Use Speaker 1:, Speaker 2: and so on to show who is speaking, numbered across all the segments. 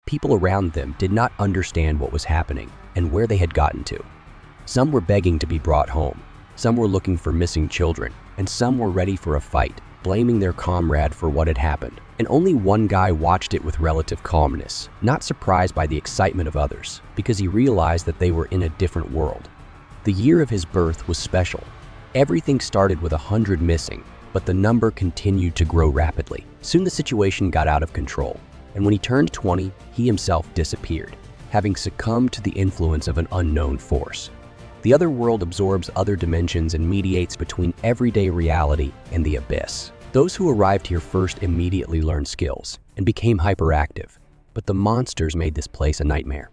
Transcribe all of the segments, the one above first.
Speaker 1: People around them did not understand what was happening and where they had gotten to. Some were begging to be brought home, some were looking for missing children, and some were ready for a fight, blaming their comrade for what had happened. And only one guy watched it with relative calmness, not surprised by the excitement of others, because he realized that they were in a different world. The year of his birth was special. Everything started with 100 missing, but the number continued to grow rapidly. Soon the situation got out of control, and when he turned 20, he himself disappeared, having succumbed to the influence of an unknown force. The other world absorbs other dimensions and mediates between everyday reality and the abyss. Those who arrived here first immediately learned skills and became hyperactive, but the monsters made this place a nightmare.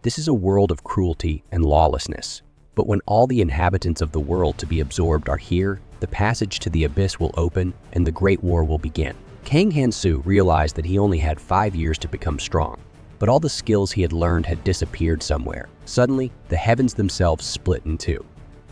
Speaker 1: This is a world of cruelty and lawlessness, but when all the inhabitants of the world to be absorbed are here, the passage to the abyss will open and the Great War will begin. Kang Han-soo realized that he only had 5 years to become strong, but all the skills he had learned had disappeared somewhere. Suddenly, the heavens themselves split in two,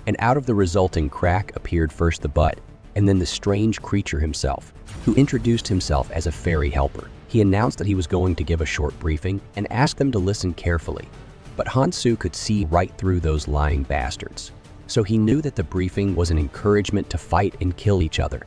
Speaker 1: and out of the resulting crack appeared first the Bud, and then the strange creature himself, who introduced himself as a fairy helper. He announced that he was going to give a short briefing and asked them to listen carefully. But Han-soo could see right through those lying bastards, so he knew that the briefing was an encouragement to fight and kill each other.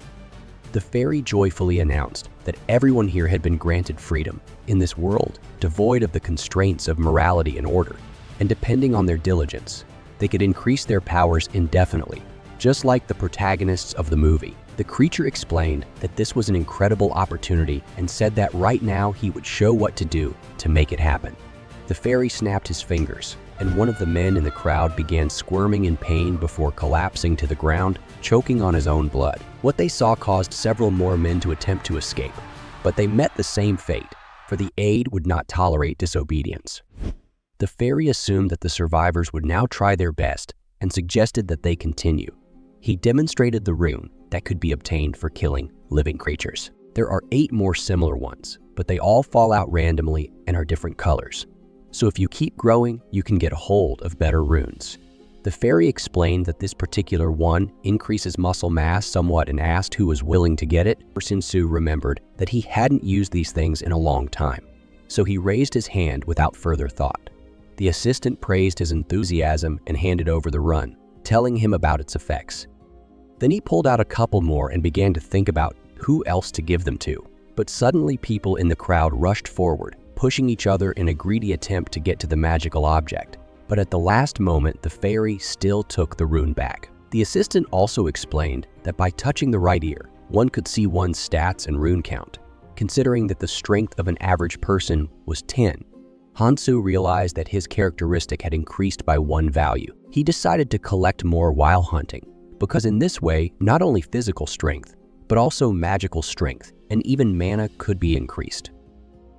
Speaker 1: The fairy joyfully announced that everyone here had been granted freedom in this world, devoid of the constraints of morality and order, and depending on their diligence, they could increase their powers indefinitely, just like the protagonists of the movie. The creature explained that this was an incredible opportunity and said that right now he would show what to do to make it happen. The fairy snapped his fingers, and one of the men in the crowd began squirming in pain before collapsing to the ground, choking on his own blood. What they saw caused several more men to attempt to escape, but they met the same fate, for the ActionToon would not tolerate disobedience. The fairy assumed that the survivors would now try their best and suggested that they continue. He demonstrated the rune that could be obtained for killing living creatures. There are 8 more similar ones, but they all fall out randomly and are different colors. So if you keep growing, you can get a hold of better runes. The fairy explained that this particular one increases muscle mass somewhat and asked who was willing to get it. Shin-soo remembered that he hadn't used these things in a long time, so he raised his hand without further thought. The assistant praised his enthusiasm and handed over the rune, telling him about its effects. Then he pulled out a couple more and began to think about who else to give them to. But suddenly people in the crowd rushed forward, pushing each other in a greedy attempt to get to the magical object. But at the last moment, the fairy still took the rune back. The assistant also explained that by touching the right ear, one could see one's stats and rune count. Considering that the strength of an average person was 10, Han-soo realized that his characteristic had increased by 1 value. He decided to collect more while hunting, because in this way, not only physical strength, but also magical strength and even mana could be increased.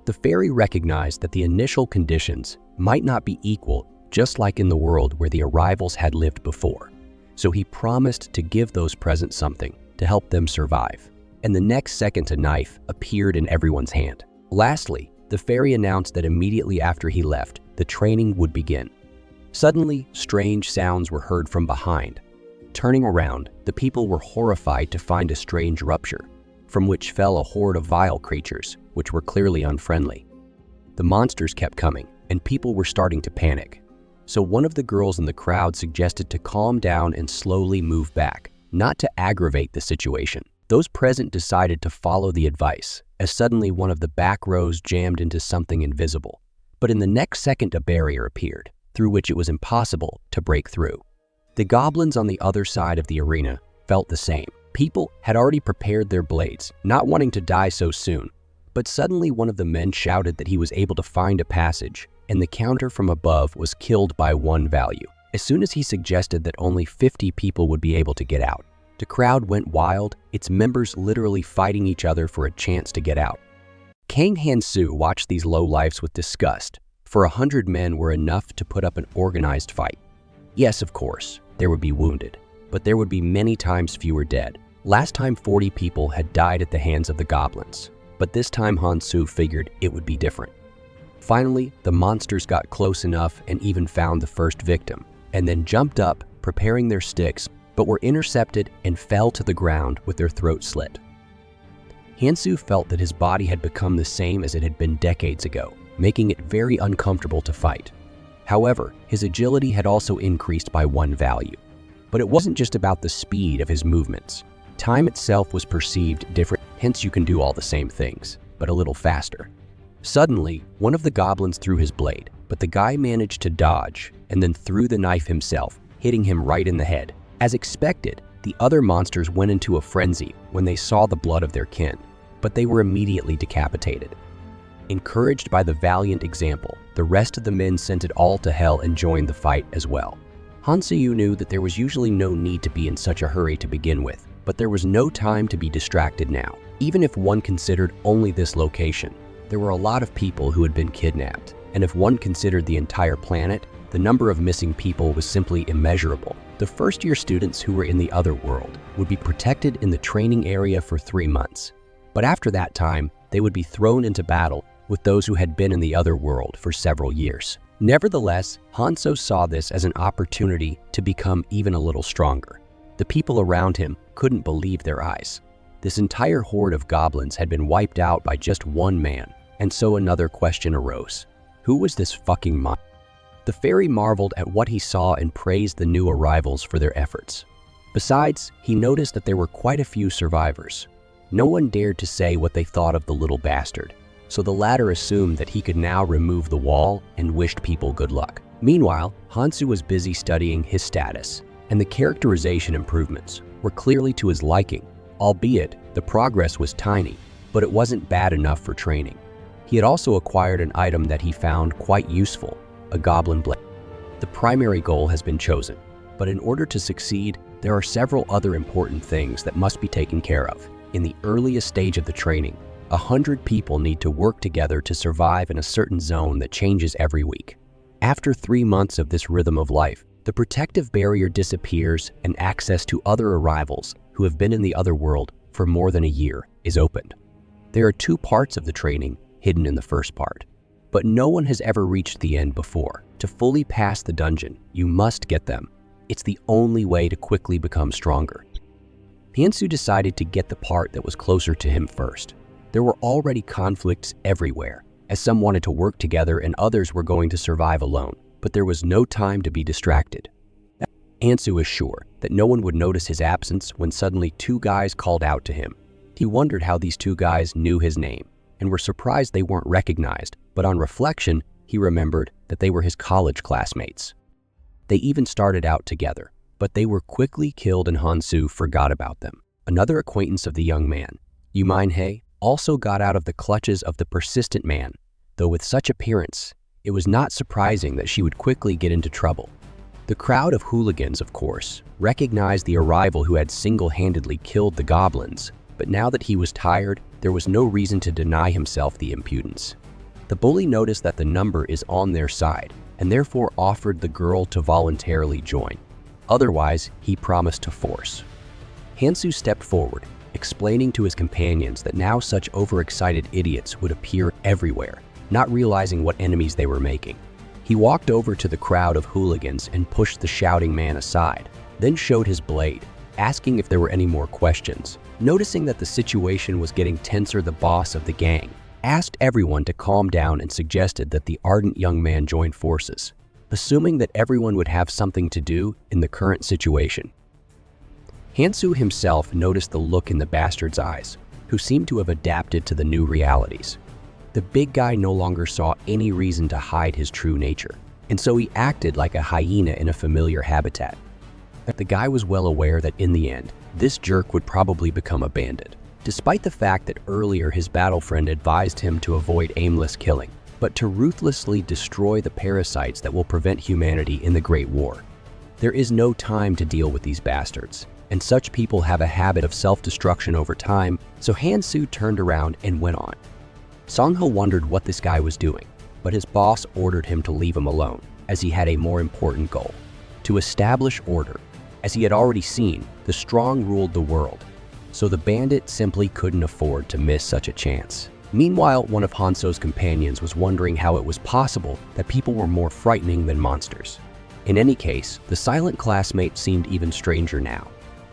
Speaker 1: The fairy recognized that the initial conditions might not be equal, just like in the world where the arrivals had lived before. So he promised to give those present something to help them survive. And the next second a knife appeared in everyone's hand. Lastly, the fairy announced that immediately after he left, the training would begin. Suddenly, strange sounds were heard from behind. Turning around, the people were horrified to find a strange rupture, from which fell a horde of vile creatures, which were clearly unfriendly. The monsters kept coming, and people were starting to panic. So one of the girls in the crowd suggested to calm down and slowly move back, not to aggravate the situation. Those present decided to follow the advice, as suddenly one of the back rows jammed into something invisible. But in the next second, a barrier appeared, through which it was impossible to break through. The goblins on the other side of the arena felt the same. People had already prepared their blades, not wanting to die so soon. But suddenly one of the men shouted that he was able to find a passage, and the counter from above was killed by 1 value. As soon as he suggested that only 50 people would be able to get out, the crowd went wild, its members literally fighting each other for a chance to get out. Kang Han-soo watched these lowlifes with disgust, for 100 men were enough to put up an organized fight. Yes, of course, there would be wounded, but there would be many times fewer dead. Last time 40 people had died at the hands of the goblins, but this time Han-soo figured it would be different. Finally, the monsters got close enough and even found the first victim, and then jumped up, preparing their sticks, but were intercepted and fell to the ground with their throats slit. Han-soo felt that his body had become the same as it had been decades ago, making it very uncomfortable to fight. However, his agility had also increased by one value. But it wasn't just about the speed of his movements. Time itself was perceived different, hence you can do all the same things, but a little faster. Suddenly, one of the goblins threw his blade, but the guy managed to dodge and then threw the knife himself, hitting him right in the head. As expected, the other monsters went into a frenzy when they saw the blood of their kin, but they were immediately decapitated. Encouraged by the valiant example, the rest of the men sent it all to hell and joined the fight as well. Hansu knew that there was usually no need to be in such a hurry to begin with, but there was no time to be distracted now. Even if one considered only this location, there were a lot of people who had been kidnapped, and if one considered the entire planet, the number of missing people was simply immeasurable. The first-year students who were in the other world would be protected in the training area for 3 months, but after that time, they would be thrown into battle with those who had been in the other world for several years. Nevertheless, Hanzo saw this as an opportunity to become even a little stronger. The people around him couldn't believe their eyes. This entire horde of goblins had been wiped out by just one man, and so another question arose. Who was this fucking monster? The fairy marveled at what he saw and praised the new arrivals for their efforts. Besides, he noticed that there were quite a few survivors. No one dared to say what they thought of the little bastard, so the latter assumed that he could now remove the wall and wished people good luck. Meanwhile, Hansu was busy studying his status, and the characterization improvements were clearly to his liking, albeit the progress was tiny, but it wasn't bad enough for training. He had also acquired an item that he found quite useful, a goblin blade. The primary goal has been chosen, but in order to succeed, there are several other important things that must be taken care of. In the earliest stage of the training, 100 people need to work together to survive in a certain zone that changes every week. After 3 months of this rhythm of life, the protective barrier disappears and access to other arrivals who have been in the other world for more than a year is opened. There are 2 parts of the training hidden in the first part, but no one has ever reached the end before. To fully pass the dungeon, you must get them. It's the only way to quickly become stronger. Hansu decided to get the part that was closer to him first. There were already conflicts everywhere, as some wanted to work together and others were going to survive alone, but there was no time to be distracted. Hansu was sure that no one would notice his absence when suddenly 2 guys called out to him. He wondered how these 2 guys knew his name and were surprised they weren't recognized, but on reflection, he remembered that they were his college classmates. They even started out together, but they were quickly killed and Hansu forgot about them. Another acquaintance of the young man, Yuminhei, also got out of the clutches of the persistent man, though with such appearance, it was not surprising that she would quickly get into trouble. The crowd of hooligans, of course, recognized the arrival who had single-handedly killed the goblins, but now that he was tired, there was no reason to deny himself the impudence. The bully noticed that the number is on their side, and therefore offered the girl to voluntarily join. Otherwise, he promised to force. Hansu stepped forward, explaining to his companions that now such overexcited idiots would appear everywhere, not realizing what enemies they were making. He walked over to the crowd of hooligans and pushed the shouting man aside, then showed his blade, asking if there were any more questions. Noticing that the situation was getting tenser, the boss of the gang asked everyone to calm down and suggested that the ardent young man join forces, assuming that everyone would have something to do in the current situation. Hansu himself noticed the look in the bastard's eyes, who seemed to have adapted to the new realities. The big guy no longer saw any reason to hide his true nature, and so he acted like a hyena in a familiar habitat. The guy was well aware that in the end, this jerk would probably become a bandit, despite the fact that earlier his battle friend advised him to avoid aimless killing, but to ruthlessly destroy the parasites that will prevent humanity in the Great War. There is no time to deal with these bastards, and such people have a habit of self-destruction over time, so Hansu turned around and went on. Songho wondered what this guy was doing, but his boss ordered him to leave him alone, as he had a more important goal: to establish order. As he had already seen, the strong ruled the world, so the bandit simply couldn't afford to miss such a chance. Meanwhile, one of Hanso's companions was wondering how it was possible that people were more frightening than monsters. In any case, the silent classmate seemed even stranger now.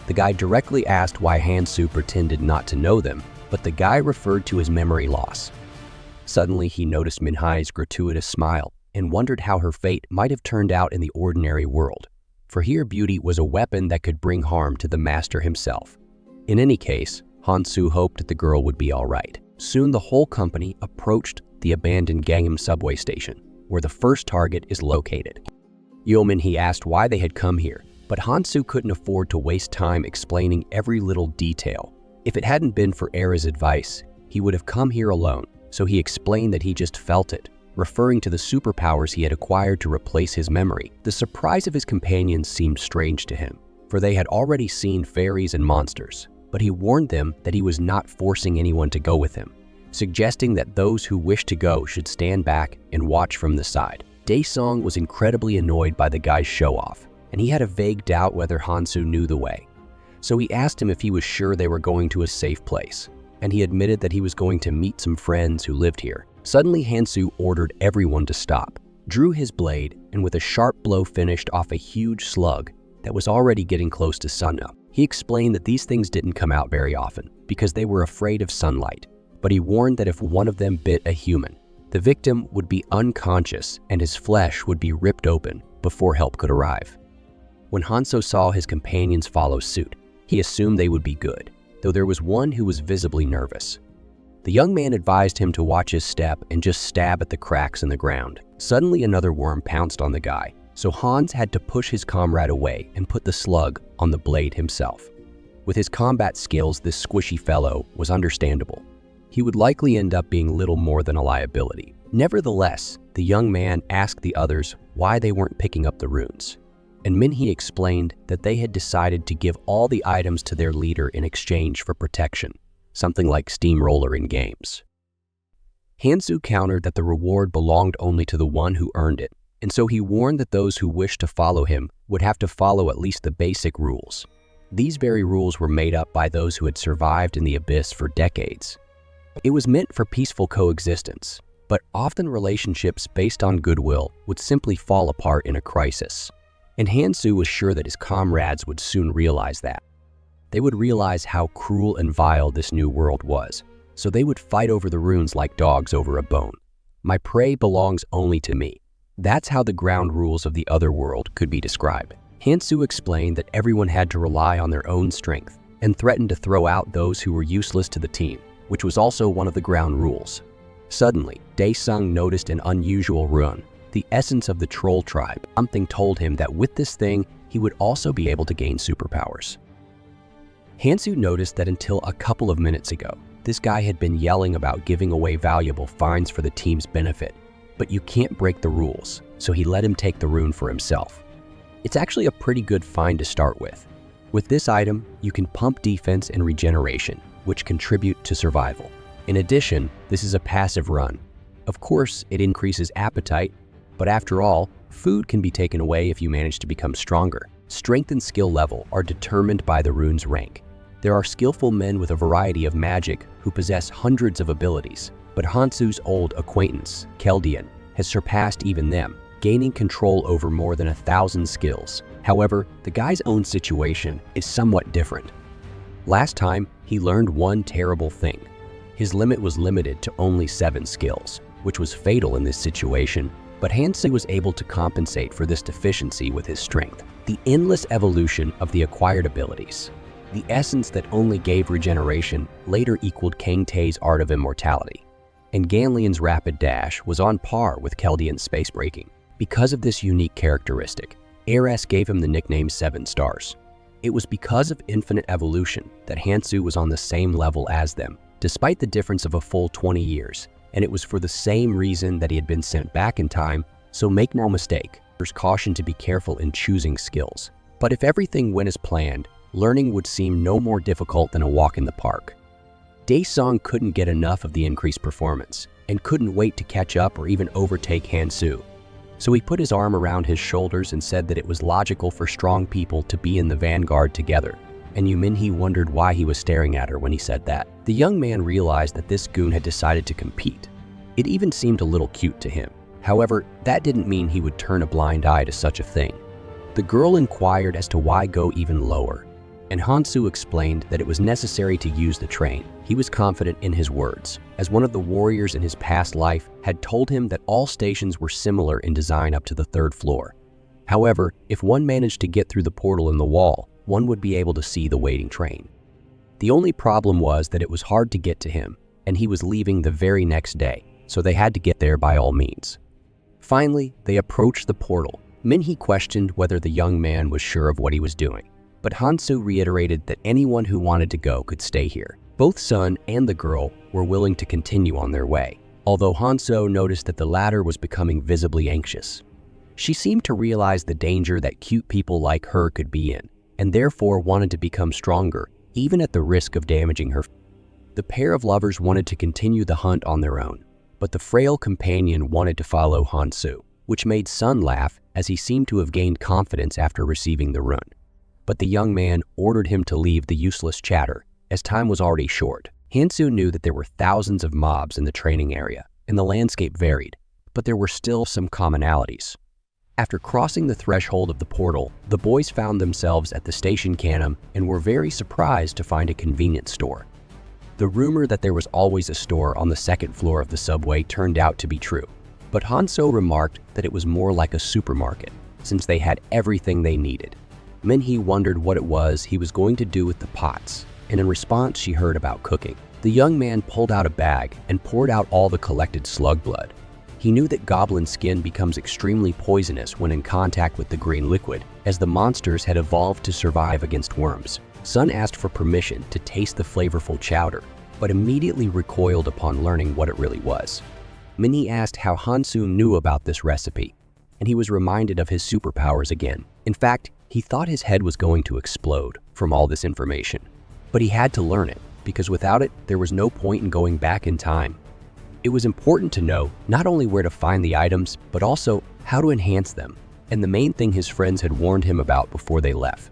Speaker 1: The guy directly asked why Hansu pretended not to know them, but the guy referred to his memory loss. Suddenly, he noticed Minhai's gratuitous smile and wondered how her fate might have turned out in the ordinary world. For here, beauty was a weapon that could bring harm to the master himself. In any case, Hansu hoped that the girl would be all right. Soon, the whole company approached the abandoned Gangnam subway station, where the first target is located. He asked why they had come here, but Hansu couldn't afford to waste time explaining every little detail. If it hadn't been for Era's advice, he would have come here alone, so he explained that he just felt it, referring to the superpowers he had acquired to replace his memory. The surprise of his companions seemed strange to him, for they had already seen fairies and monsters, but he warned them that he was not forcing anyone to go with him, suggesting that those who wished to go should stand back and watch from the side. Daesung was incredibly annoyed by the guy's show-off, and he had a vague doubt whether Hansu knew the way. So he asked him if he was sure they were going to a safe place, and he admitted that he was going to meet some friends who lived here. Suddenly, Hansu ordered everyone to stop, drew his blade, and with a sharp blow finished off a huge slug that was already getting close to Sunna. He explained that these things didn't come out very often because they were afraid of sunlight, but he warned that if one of them bit a human, the victim would be unconscious and his flesh would be ripped open before help could arrive. When Hanso saw his companions follow suit, he assumed they would be good, though there was one who was visibly nervous. The young man advised him to watch his step and just stab at the cracks in the ground. Suddenly, another worm pounced on the guy, so Hans had to push his comrade away and put the slug on the blade himself. With his combat skills, this squishy fellow was understandable. He would likely end up being little more than a liability. Nevertheless, the young man asked the others why they weren't picking up the runes, and Minhee explained that they had decided to give all the items to their leader in exchange for protection, something like steamroller in games. Hansu countered that the reward belonged only to the one who earned it, and so he warned that those who wished to follow him would have to follow at least the basic rules. These very rules were made up by those who had survived in the abyss for decades. It was meant for peaceful coexistence, but often relationships based on goodwill would simply fall apart in a crisis. And Hansu was sure that his comrades would soon realize that. They would realize how cruel and vile this new world was, so they would fight over the runes like dogs over a bone. My prey belongs only to me. That's how the ground rules of the other world could be described. Hansu explained that everyone had to rely on their own strength and threatened to throw out those who were useless to the team, which was also one of the ground rules. Suddenly, Daesung noticed an unusual rune, the essence of the troll tribe. Something told him that with this thing, he would also be able to gain superpowers. Hansu noticed that until a couple of minutes ago, this guy had been yelling about giving away valuable finds for the team's benefit, but you can't break the rules, so he let him take the rune for himself. It's actually a pretty good find to start with. With this item, you can pump defense and regeneration, which contribute to survival. In addition, this is a passive run. Of course, it increases appetite, but after all, food can be taken away if you manage to become stronger. Strength and skill level are determined by the rune's rank. There are skillful men with a variety of magic who possess hundreds of abilities, but Hansu's old acquaintance, Keldian, has surpassed even them, gaining control over more than 1,000 skills. However, the guy's own situation is somewhat different. Last time, he learned one terrible thing. His limit was limited to only 7 skills, which was fatal in this situation, but Hansu was able to compensate for this deficiency with his strength. The endless evolution of the acquired abilities. The essence that only gave regeneration later equaled Kang Tae's art of immortality, and Ganlian's rapid dash was on par with Keldian's space breaking. Because of this unique characteristic, Ares gave him the nickname 7 Stars. It was because of infinite evolution that Hansu was on the same level as them, despite the difference of a full 20 years, and it was for the same reason that he had been sent back in time, so make no mistake, there's caution to be careful in choosing skills. But if everything went as planned, learning would seem no more difficult than a walk in the park. Daesung couldn't get enough of the increased performance, and couldn't wait to catch up or even overtake Hansu. So he put his arm around his shoulders and said that it was logical for strong people to be in the vanguard together, and Minhee wondered why he was staring at her when he said that. The young man realized that this goon had decided to compete. It even seemed a little cute to him. However, that didn't mean he would turn a blind eye to such a thing. The girl inquired as to why go even lower. and Hansu explained that it was necessary to use the train. He was confident in his words, as one of the warriors in his past life had told him that all stations were similar in design up to the 3rd floor. However, if one managed to get through the portal in the wall, one would be able to see the waiting train. The only problem was that it was hard to get to him, and he was leaving the very next day, so they had to get there by all means. Finally, they approached the portal. Minhee questioned whether the young man was sure of what he was doing, but Hansu reiterated that anyone who wanted to go could stay here. Both Sun and the girl were willing to continue on their way, although Hansu noticed that the latter was becoming visibly anxious. She seemed to realize the danger that cute people like her could be in, and therefore wanted to become stronger, even at the risk of damaging her. The pair of lovers wanted to continue the hunt on their own, but the frail companion wanted to follow Hansu, which made Sun laugh as he seemed to have gained confidence after receiving the rune. But the young man ordered him to leave the useless chatter, as time was already short. Hansu knew that there were thousands of mobs in the training area, and the landscape varied, but there were still some commonalities. After crossing the threshold of the portal, the boys found themselves at the station cannon and were very surprised to find a convenience store. The rumor that there was always a store on the 2nd floor of the subway turned out to be true, but Hansu remarked that it was more like a supermarket, since they had everything they needed. Minhee wondered what it was he was going to do with the pots, and in response she heard about cooking. The young man pulled out a bag and poured out all the collected slug blood. He knew that goblin skin becomes extremely poisonous when in contact with the green liquid, as the monsters had evolved to survive against worms. Sun asked for permission to taste the flavorful chowder, but immediately recoiled upon learning what it really was. Minhee asked how Hansu knew about this recipe, and he was reminded of his superpowers again. In fact, he thought his head was going to explode from all this information. But he had to learn it, because without it, there was no point in going back in time. It was important to know not only where to find the items, but also how to enhance them, and the main thing his friends had warned him about before they left.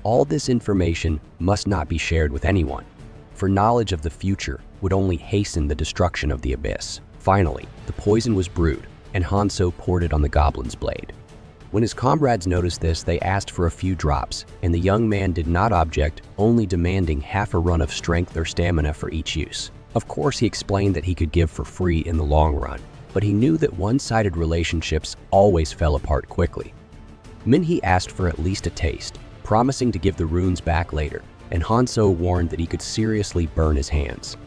Speaker 1: All this information must not be shared with anyone, for knowledge of the future would only hasten the destruction of the abyss. Finally, the poison was brewed, and Hansu poured it on the goblin's blade. When his comrades noticed this, they asked for a few drops, and the young man did not object, only demanding half a run of strength or stamina for each use. Of course, he explained that he could give for free in the long run, but he knew that one-sided relationships always fell apart quickly. Minhee asked for at least a taste, promising to give the runes back later, and Hansu warned that he could seriously burn his hands.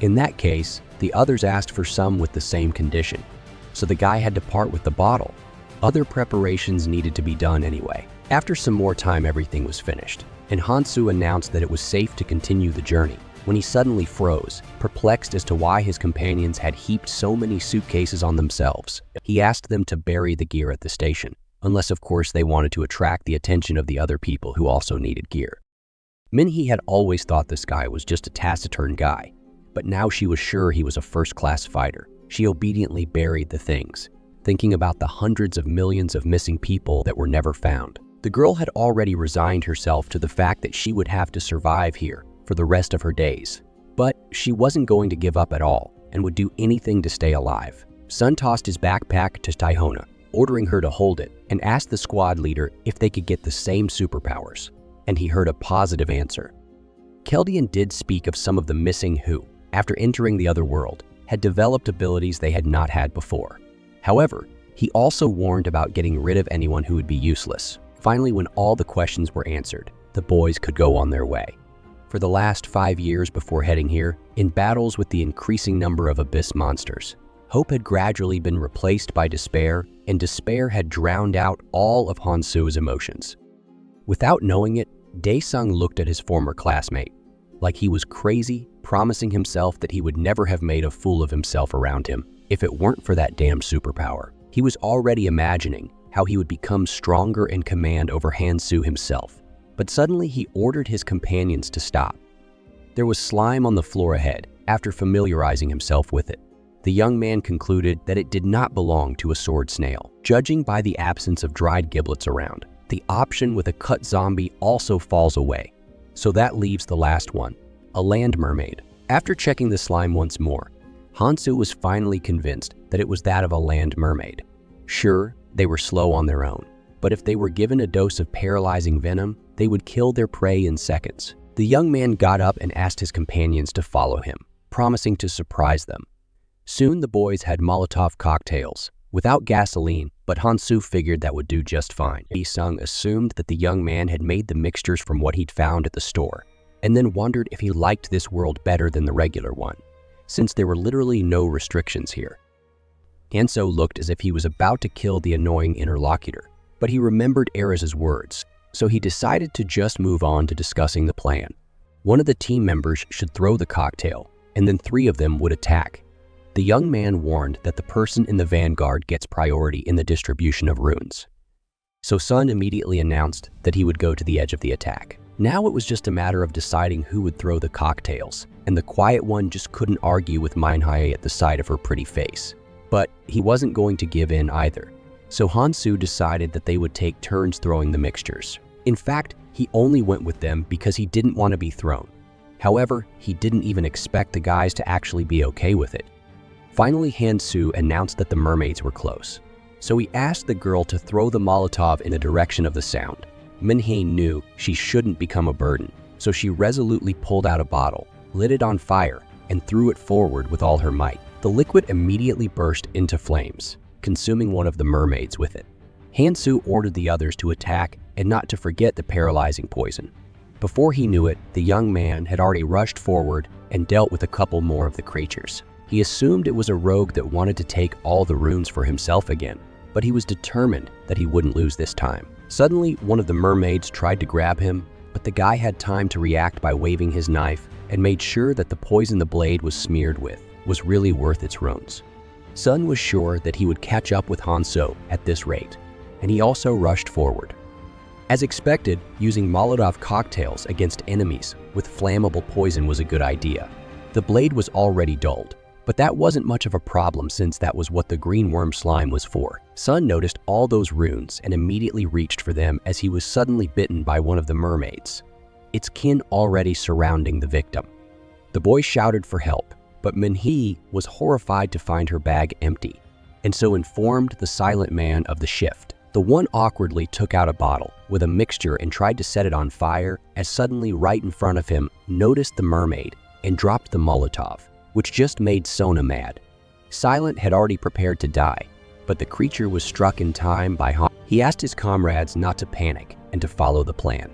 Speaker 1: In that case, the others asked for some with the same condition, so the guy had to part with the bottle. Other preparations needed to be done anyway. After some more time, everything was finished, and Hansu announced that it was safe to continue the journey, when he suddenly froze, perplexed as to why his companions had heaped so many suitcases on themselves. He asked them to bury the gear at the station, unless of course they wanted to attract the attention of the other people who also needed gear. Minhee had always thought this guy was just a taciturn guy, but now she was sure he was a first-class fighter. She obediently buried the things, thinking about the hundreds of millions of missing people that were never found. The girl had already resigned herself to the fact that she would have to survive here for the rest of her days. But she wasn't going to give up at all and would do anything to stay alive. Sun tossed his backpack to Taihona, ordering her to hold it, and asked the squad leader if they could get the same superpowers, and he heard a positive answer. Keldian did speak of some of the missing who, after entering the other world, had developed abilities they had not had before. However, he also warned about getting rid of anyone who would be useless. Finally, when all the questions were answered, the boys could go on their way. For the last 5 years before heading here, in battles with the increasing number of abyss monsters, hope had gradually been replaced by despair, and despair had drowned out all of Hansu's emotions. Without knowing it, Daesung looked at his former classmate, like he was crazy, promising himself that he would never have made a fool of himself around him if it weren't for that damn superpower. He was already imagining how he would become stronger in command over Hansu himself. But suddenly he ordered his companions to stop. There was slime on the floor ahead. After familiarizing himself with it, the young man concluded that it did not belong to a sword snail. Judging by the absence of dried giblets around, the option with a cut zombie also falls away. So that leaves the last one, a land mermaid. After checking the slime once more, Hansu was finally convinced that it was that of a land mermaid. Sure, they were slow on their own, but if they were given a dose of paralyzing venom, they would kill their prey in seconds. The young man got up and asked his companions to follow him, promising to surprise them. Soon the boys had Molotov cocktails, without gasoline, but Hansu figured that would do just fine. Sung assumed that the young man had made the mixtures from what he'd found at the store, and then wondered if he liked this world better than the regular one, since there were literally no restrictions here. Hanso looked as if he was about to kill the annoying interlocutor, but he remembered Eris's words, so he decided to just move on to discussing the plan. One of the team members should throw the cocktail, and then 3 of them would attack. The young man warned that the person in the vanguard gets priority in the distribution of runes. So Sun immediately announced that he would go to the edge of the attack. Now it was just a matter of deciding who would throw the cocktails, and the quiet one just couldn't argue with Manhwa at the sight of her pretty face. But he wasn't going to give in either, so Hansu decided that they would take turns throwing the mixtures. In fact, he only went with them because he didn't want to be thrown. However, he didn't even expect the guys to actually be okay with it. Finally, Hansu announced that the mermaids were close, so he asked the girl to throw the Molotov in the direction of the sound. Minhee knew she shouldn't become a burden, so she resolutely pulled out a bottle, lit it on fire, and threw it forward with all her might. The liquid immediately burst into flames, consuming one of the mermaids with it. Hansu ordered the others to attack and not to forget the paralyzing poison. Before he knew it, the young man had already rushed forward and dealt with a couple more of the creatures. He assumed it was a rogue that wanted to take all the runes for himself again, but he was determined that he wouldn't lose this time. Suddenly, one of the mermaids tried to grab him, but the guy had time to react by waving his knife and made sure that the poison the blade was smeared with was really worth its runes. Sun was sure that he would catch up with Hanso at this rate, and he also rushed forward. As expected, using Molotov cocktails against enemies with flammable poison was a good idea. The blade was already dulled, but that wasn't much of a problem since that was what the green worm slime was for. Sun noticed all those runes and immediately reached for them as he was suddenly bitten by one of the mermaids, its kin already surrounding the victim. The boy shouted for help, but Minhee was horrified to find her bag empty, and so informed the silent man of the shift. The one awkwardly took out a bottle with a mixture and tried to set it on fire as suddenly right in front of him noticed the mermaid and dropped the Molotov, which just made Sona mad. Silent had already prepared to die, but the creature was struck in time by Han. He asked his comrades not to panic and to follow the plan.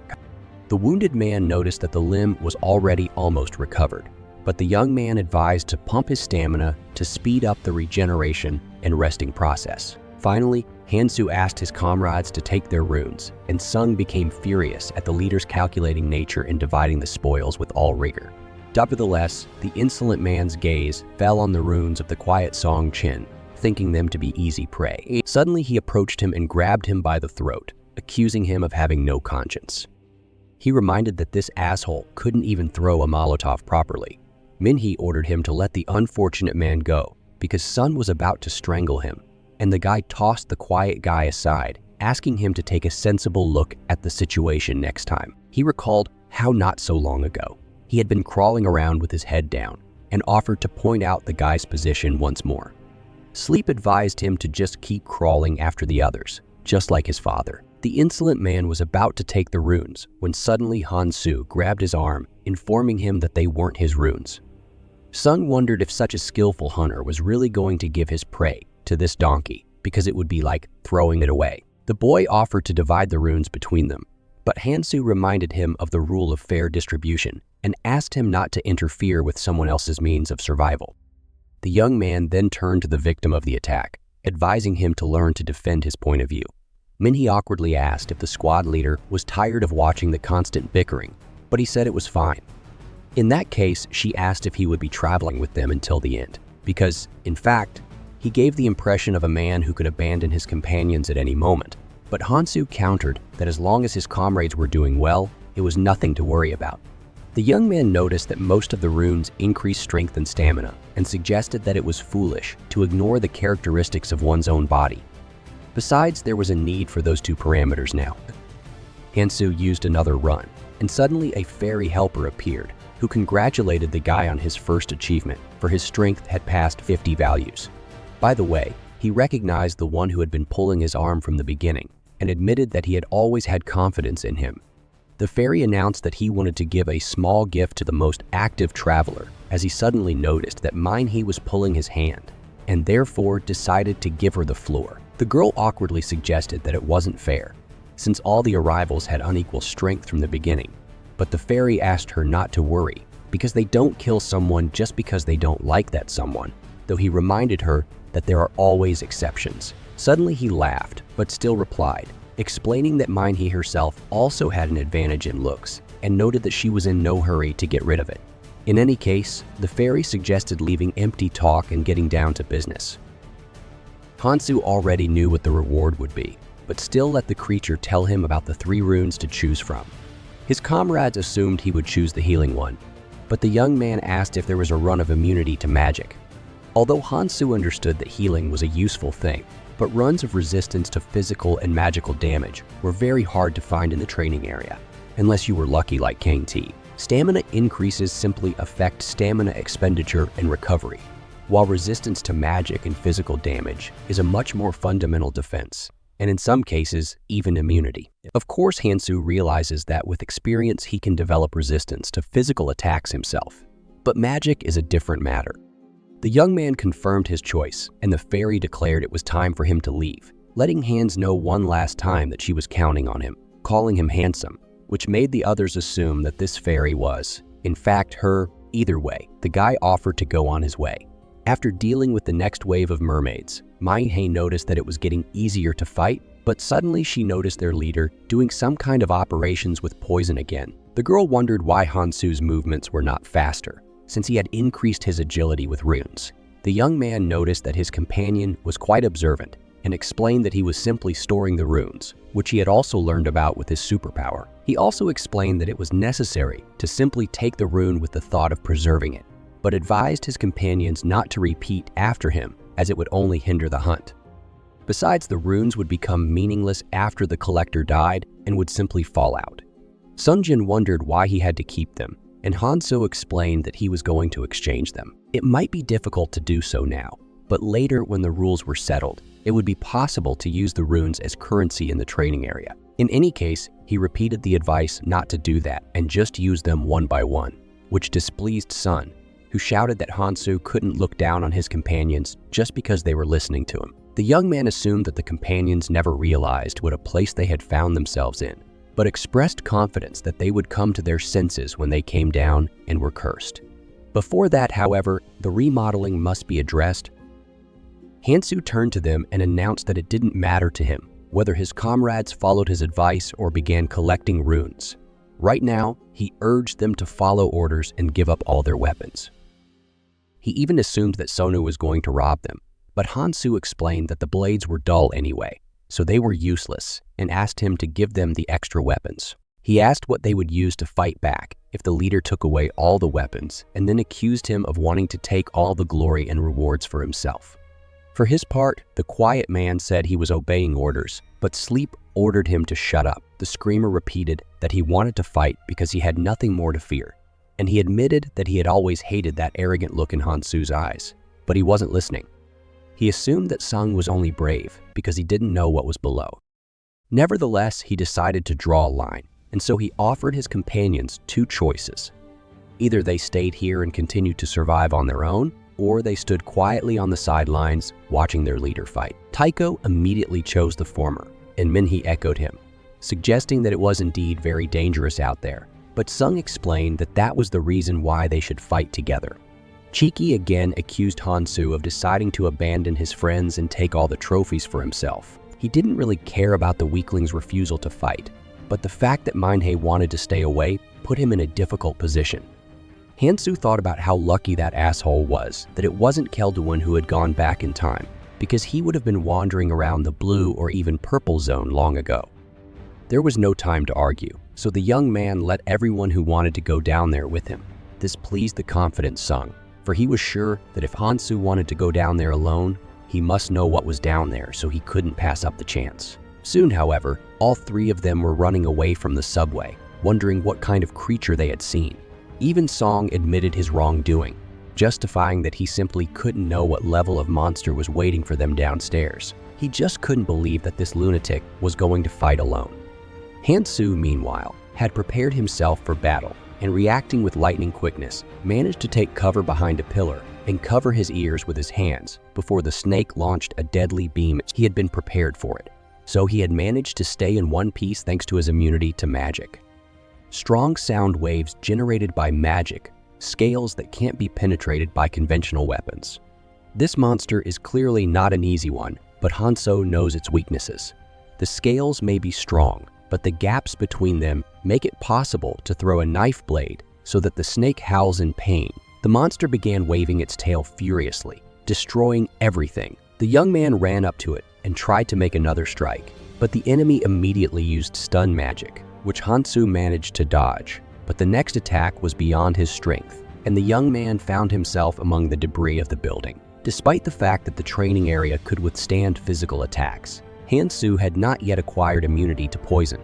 Speaker 1: The wounded man noticed that the limb was already almost recovered, but the young man advised to pump his stamina to speed up the regeneration and resting process. Finally, Hansu asked his comrades to take their runes, and Sung became furious at the leader's calculating nature in dividing the spoils with all rigor. Nevertheless, the insolent man's gaze fell on the runes of the quiet Song Chin, thinking them to be easy prey. Suddenly he approached him and grabbed him by the throat, accusing him of having no conscience. He reminded that this asshole couldn't even throw a Molotov properly. Minhee ordered him to let the unfortunate man go because Sun was about to strangle him, and the guy tossed the quiet guy aside, asking him to take a sensible look at the situation next time. He recalled how not so long ago he had been crawling around with his head down and offered to point out the guy's position once more. Sleep advised him to just keep crawling after the others, just like his father. The insolent man was about to take the runes when suddenly Hansu grabbed his arm, informing him that they weren't his runes. Sun wondered if such a skillful hunter was really going to give his prey to this donkey because it would be like throwing it away. The boy offered to divide the runes between them, but Hansu reminded him of the rule of fair distribution and asked him not to interfere with someone else's means of survival. The young man then turned to the victim of the attack, advising him to learn to defend his point of view. Minhee awkwardly asked if the squad leader was tired of watching the constant bickering, but he said it was fine. In that case, she asked if he would be traveling with them until the end, because, in fact, he gave the impression of a man who could abandon his companions at any moment. But Hansu countered that as long as his comrades were doing well, it was nothing to worry about. The young man noticed that most of the runes increased strength and stamina, and suggested that it was foolish to ignore the characteristics of one's own body. Besides, there was a need for those two parameters now. Hansu used another run, and suddenly a fairy helper appeared, who congratulated the guy on his first achievement, for his strength had passed 50 values. By the way, he recognized the one who had been pulling his arm from the beginning, and admitted that he had always had confidence in him. The fairy announced that he wanted to give a small gift to the most active traveler, as he suddenly noticed that Manhwa was pulling his hand, and therefore decided to give her the floor. The girl awkwardly suggested that it wasn't fair, since all the arrivals had unequal strength from the beginning, but the fairy asked her not to worry, because they don't kill someone just because they don't like that someone, though he reminded her that there are always exceptions. Suddenly he laughed, but still replied, explaining that Manhwa herself also had an advantage in looks, and noted that she was in no hurry to get rid of it. In any case, the fairy suggested leaving empty talk and getting down to business. Hansu already knew what the reward would be, but still let the creature tell him about the 3 runes to choose from. His comrades assumed he would choose the healing one, but the young man asked if there was a run of immunity to magic. Although Hansu understood that healing was a useful thing, but runs of resistance to physical and magical damage were very hard to find in the training area, unless you were lucky like Kang T. Stamina increases simply affect stamina expenditure and recovery, while resistance to magic and physical damage is a much more fundamental defense, and in some cases, even immunity. Of course, Hansu realizes that with experience he can develop resistance to physical attacks himself, but magic is a different matter. The young man confirmed his choice, and the fairy declared it was time for him to leave, letting Hans know one last time that she was counting on him, calling him handsome, which made the others assume that this fairy was, in fact, her. Either way, the guy offered to go on his way. After dealing with the next wave of mermaids, Manhwa noticed that it was getting easier to fight, but suddenly she noticed their leader doing some kind of operations with poison again. The girl wondered why Hansu's movements were not faster, since he had increased his agility with runes. The young man noticed that his companion was quite observant and explained that he was simply storing the runes, which he had also learned about with his superpower. He also explained that it was necessary to simply take the rune with the thought of preserving it, but advised his companions not to repeat after him, as it would only hinder the hunt. Besides, the runes would become meaningless after the collector died and would simply fall out. Sungjin wondered why he had to keep them, and Hansu explained that he was going to exchange them. It might be difficult to do so now, but later when the rules were settled, it would be possible to use the runes as currency in the training area. In any case, he repeated the advice not to do that and just use them one by one, which displeased Sun, who shouted that Hansu couldn't look down on his companions just because they were listening to him. The young man assumed that the companions never realized what a place they had found themselves in, but expressed confidence that they would come to their senses when they came down and were cursed. Before that, however, the remodeling must be addressed. Hansu turned to them and announced that it didn't matter to him whether his comrades followed his advice or began collecting runes. Right now, he urged them to follow orders and give up all their weapons. He even assumed that Sonu was going to rob them, but Hansu explained that the blades were dull anyway, so they were useless, and asked him to give them the extra weapons. He asked what they would use to fight back if the leader took away all the weapons, and then accused him of wanting to take all the glory and rewards for himself. For his part, the quiet man said he was obeying orders, but Sleep ordered him to shut up. The screamer repeated that he wanted to fight because he had nothing more to fear, and he admitted that he had always hated that arrogant look in Hansu's eyes, but he wasn't listening. He assumed that Sung was only brave because he didn't know what was below. Nevertheless, he decided to draw a line, and so he offered his companions 2 choices. Either they stayed here and continued to survive on their own, or they stood quietly on the sidelines watching their leader fight. Taiko immediately chose the former, and Manhwa echoed him, suggesting that it was indeed very dangerous out there, but Sung explained that that was the reason why they should fight together. Chiki again accused Hansu of deciding to abandon his friends and take all the trophies for himself. He didn't really care about the weakling's refusal to fight, but the fact that Manhwa wanted to stay away put him in a difficult position. Hansu thought about how lucky that asshole was that it wasn't Kelduin who had gone back in time, because he would have been wandering around the blue or even purple zone long ago. There was no time to argue, so the young man let everyone who wanted to go down there with him. This pleased the confident Sung, for he was sure that if Hansu wanted to go down there alone, he must know what was down there, so he couldn't pass up the chance. Soon, however, all 3 of them were running away from the subway, wondering what kind of creature they had seen. Even Song admitted his wrongdoing, justifying that he simply couldn't know what level of monster was waiting for them downstairs. He just couldn't believe that this lunatic was going to fight alone. Hansu, meanwhile, had prepared himself for battle and, reacting with lightning quickness, managed to take cover behind a pillar and cover his ears with his hands before the snake launched a deadly beam. He had been prepared for it, so he had managed to stay in one piece thanks to his immunity to magic. Strong sound waves generated by magic, scales that can't be penetrated by conventional weapons. This monster is clearly not an easy one, but Hanzo knows its weaknesses. The scales may be strong, but the gaps between them make it possible to throw a knife blade so that the snake howls in pain. The monster began waving its tail furiously, destroying everything. The young man ran up to it and tried to make another strike, but the enemy immediately used stun magic, which Hanzo managed to dodge. But the next attack was beyond his strength, and the young man found himself among the debris of the building. Despite the fact that the training area could withstand physical attacks, Hanzo had not yet acquired immunity to poison.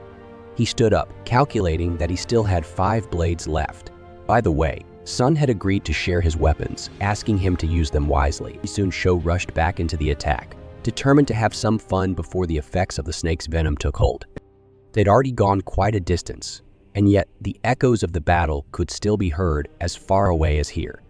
Speaker 1: He stood up, calculating that he still had 5 blades left. By the way, Sun had agreed to share his weapons, asking him to use them wisely. Soon Sho rushed back into the attack, determined to have some fun before the effects of the snake's venom took hold. They'd already gone quite a distance, and yet the echoes of the battle could still be heard as far away as here.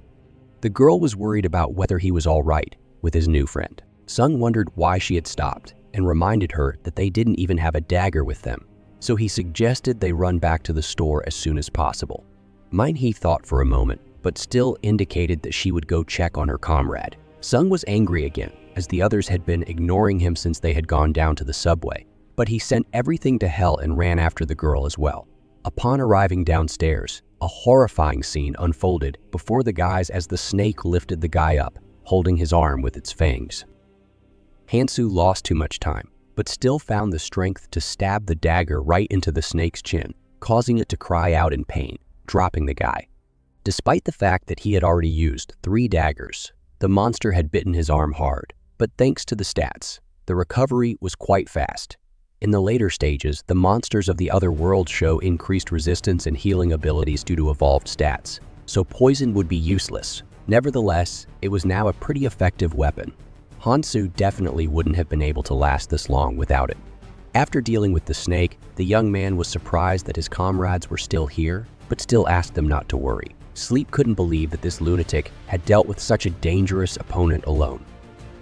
Speaker 1: The girl was worried about whether he was all right with his new friend. Sung wondered why she had stopped and reminded her that they didn't even have a dagger with them, so he suggested they run back to the store as soon as possible. Manhwa thought for a moment, but still indicated that she would go check on her comrade. Sung was angry again, as the others had been ignoring him since they had gone down to the subway, but he sent everything to hell and ran after the girl as well. Upon arriving downstairs, a horrifying scene unfolded before the guys as the snake lifted the guy up, holding his arm with its fangs. Hanzo lost too much time, but still found the strength to stab the dagger right into the snake's chin, causing it to cry out in pain, dropping the guy. Despite the fact that he had already used 3 daggers, the monster had bitten his arm hard, but thanks to the stats, the recovery was quite fast. In the later stages, the monsters of the other worlds show increased resistance and healing abilities due to evolved stats, so poison would be useless. Nevertheless, it was now a pretty effective weapon. Hanzo definitely wouldn't have been able to last this long without it. After dealing with the snake, the young man was surprised that his comrades were still here, but still asked them not to worry. Sleep couldn't believe that this lunatic had dealt with such a dangerous opponent alone.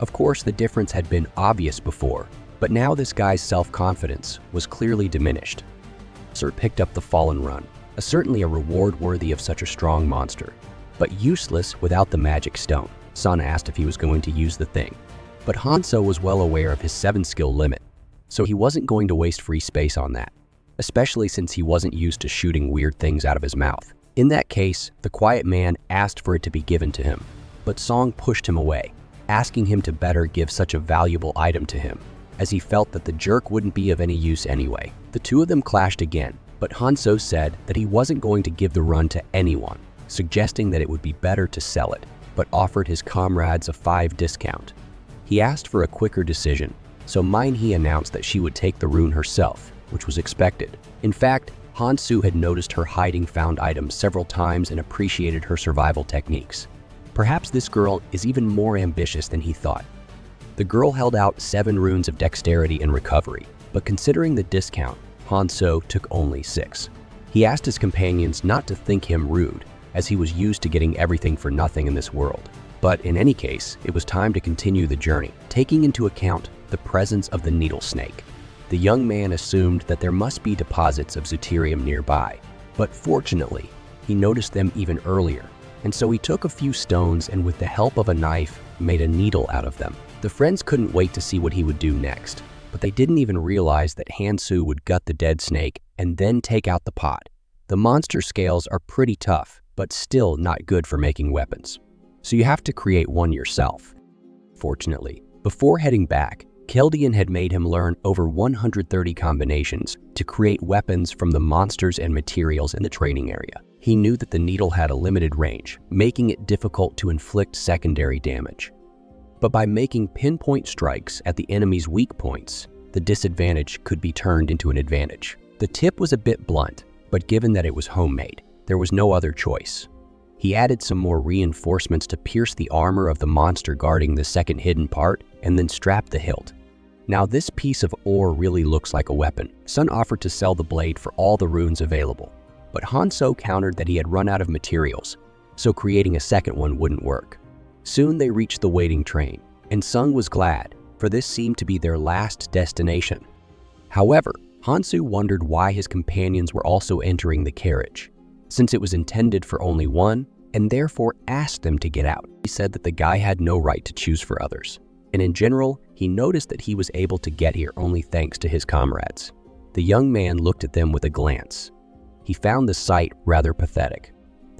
Speaker 1: Of course, the difference had been obvious before, but now this guy's self-confidence was clearly diminished. Sir picked up the fallen run, certainly a reward worthy of such a strong monster, but useless without the magic stone. Sun asked if he was going to use the thing, but Hanzo was well aware of his 7-skill limit, so he wasn't going to waste free space on that, especially since he wasn't used to shooting weird things out of his mouth. In that case, the quiet man asked for it to be given to him, but Song pushed him away, asking him to better give such a valuable item to him, as he felt that the jerk wouldn't be of any use anyway. The two of them clashed again, but Hanzo said that he wasn't going to give the run to anyone, suggesting that it would be better to sell it, but offered his comrades a 5 discount. He asked for a quicker decision, so Manhwa announced that she would take the rune herself, which was expected. In fact, Hanzo had noticed her hiding found items several times and appreciated her survival techniques. Perhaps this girl is even more ambitious than he thought. The girl held out 7 runes of dexterity and recovery, but considering the discount, Hanzo took only 6. He asked his companions not to think him rude, as he was used to getting everything for nothing in this world. But in any case, it was time to continue the journey, taking into account the presence of the needle snake. The young man assumed that there must be deposits of Deuterium nearby, but fortunately, he noticed them even earlier, and so he took a few stones and with the help of a knife, made a needle out of them. The friends couldn't wait to see what he would do next, but they didn't even realize that Hanzo would gut the dead snake and then take out the pot. The monster scales are pretty tough, but still not good for making weapons, so you have to create one yourself. Fortunately, before heading back, Keldian had made him learn over 130 combinations to create weapons from the monsters and materials in the training area. He knew that the needle had a limited range, making it difficult to inflict secondary damage. But by making pinpoint strikes at the enemy's weak points, the disadvantage could be turned into an advantage. The tip was a bit blunt, but given that it was homemade, there was no other choice. He added some more reinforcements to pierce the armor of the monster guarding the second hidden part and then strapped the hilt. Now this piece of ore really looks like a weapon. Sun offered to sell the blade for all the runes available, but Hanso countered that he had run out of materials, so creating a second one wouldn't work. Soon they reached the waiting train, and Sung was glad, for this seemed to be their last destination. However, Hansu wondered why his companions were also entering the carriage, since it was intended for only one, and therefore asked them to get out. He said that the guy had no right to choose for others, and in general, he noticed that he was able to get here only thanks to his comrades. The young man looked at them with a glance. He found the sight rather pathetic.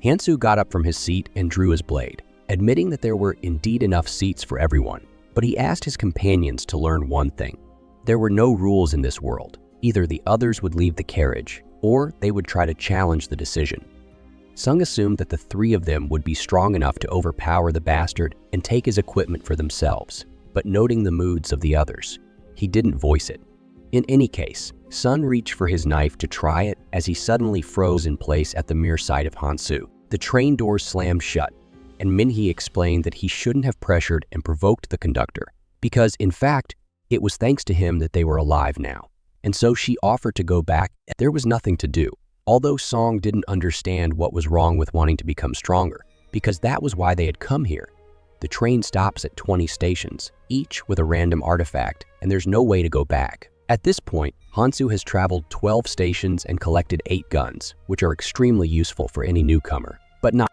Speaker 1: Hansu got up from his seat and drew his blade, admitting that there were indeed enough seats for everyone, but he asked his companions to learn one thing. There were no rules in this world. Either the others would leave the carriage, or they would try to challenge the decision. Sung assumed that the three of them would be strong enough to overpower the bastard and take his equipment for themselves, but noting the moods of the others, he didn't voice it. In any case, Sun reached for his knife to try it as he suddenly froze in place at the mere sight of Hansu. The train doors slammed shut, and Minhee explained that he shouldn't have pressured and provoked the conductor, because, in fact, it was thanks to him that they were alive now. And so she offered to go back. There was nothing to do, although Song didn't understand what was wrong with wanting to become stronger, because that was why they had come here. The train stops at 20 stations, each with a random artifact, and there's no way to go back. At this point, Hansu has traveled 12 stations and collected 8 guns, which are extremely useful for any newcomer, but not.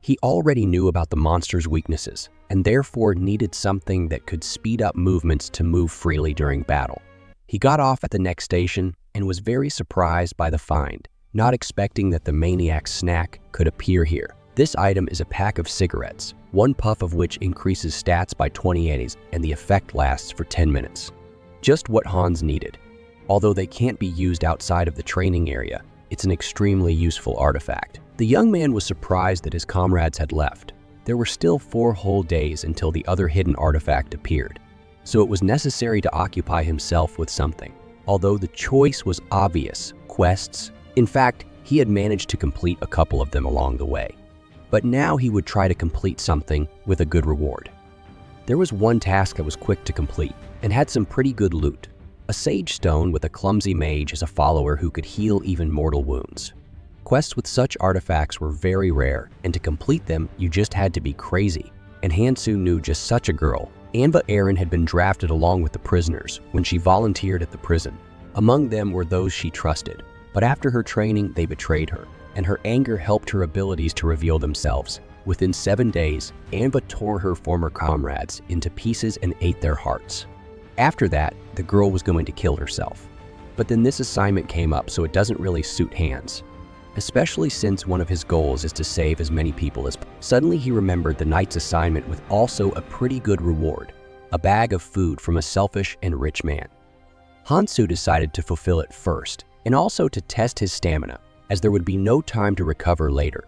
Speaker 1: He already knew about the monster's weaknesses, and therefore needed something that could speed up movements to move freely during battle. He got off at the next station and was very surprised by the find, not expecting that the maniac's snack could appear here. This item is a pack of cigarettes, one puff of which increases stats by 20 and the effect lasts for 10 minutes. Just what Hans needed. Although they can't be used outside of the training area, it's an extremely useful artifact. The young man was surprised that his comrades had left. There were still 4 whole days until the other hidden artifact appeared, so it was necessary to occupy himself with something. Although the choice was obvious, quests. In fact, he had managed to complete a couple of them along the way. But now he would try to complete something with a good reward. There was one task that was quick to complete and had some pretty good loot. A sage stone with a clumsy mage as a follower who could heal even mortal wounds. Quests with such artifacts were very rare, and to complete them, you just had to be crazy. And Hansu knew just such a girl. Anva Aaron had been drafted along with the prisoners when she volunteered at the prison. Among them were those she trusted, but after her training, they betrayed her, and her anger helped her abilities to reveal themselves. Within 7 days, Anva tore her former comrades into pieces and ate their hearts. After that, the girl was going to kill herself. But then this assignment came up, so it doesn't really suit Hans, especially since one of his goals is to save as many people as possible. Suddenly he remembered the knight's assignment with also a pretty good reward, a bag of food from a selfish and rich man. Hansu decided to fulfill it first, and also to test his stamina, as there would be no time to recover later.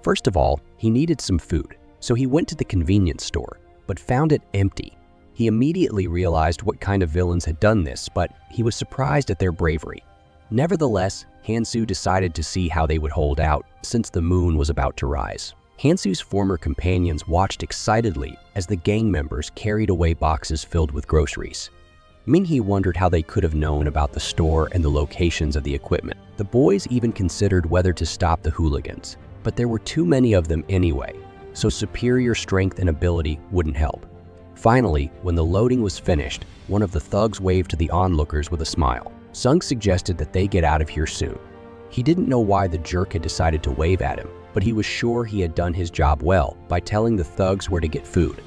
Speaker 1: First of all, he needed some food, so he went to the convenience store, but found it empty. He immediately realized what kind of villains had done this, but he was surprised at their bravery. Nevertheless, Hansu decided to see how they would hold out, since the moon was about to rise. Hansu's former companions watched excitedly as the gang members carried away boxes filled with groceries. Minhee wondered how they could have known about the store and the locations of the equipment. The boys even considered whether to stop the hooligans, but there were too many of them anyway, so superior strength and ability wouldn't help. Finally, when the loading was finished, one of the thugs waved to the onlookers with a smile. Sung suggested that they get out of here soon. He didn't know why the jerk had decided to wave at him, but he was sure he had done his job well by telling the thugs where to get food.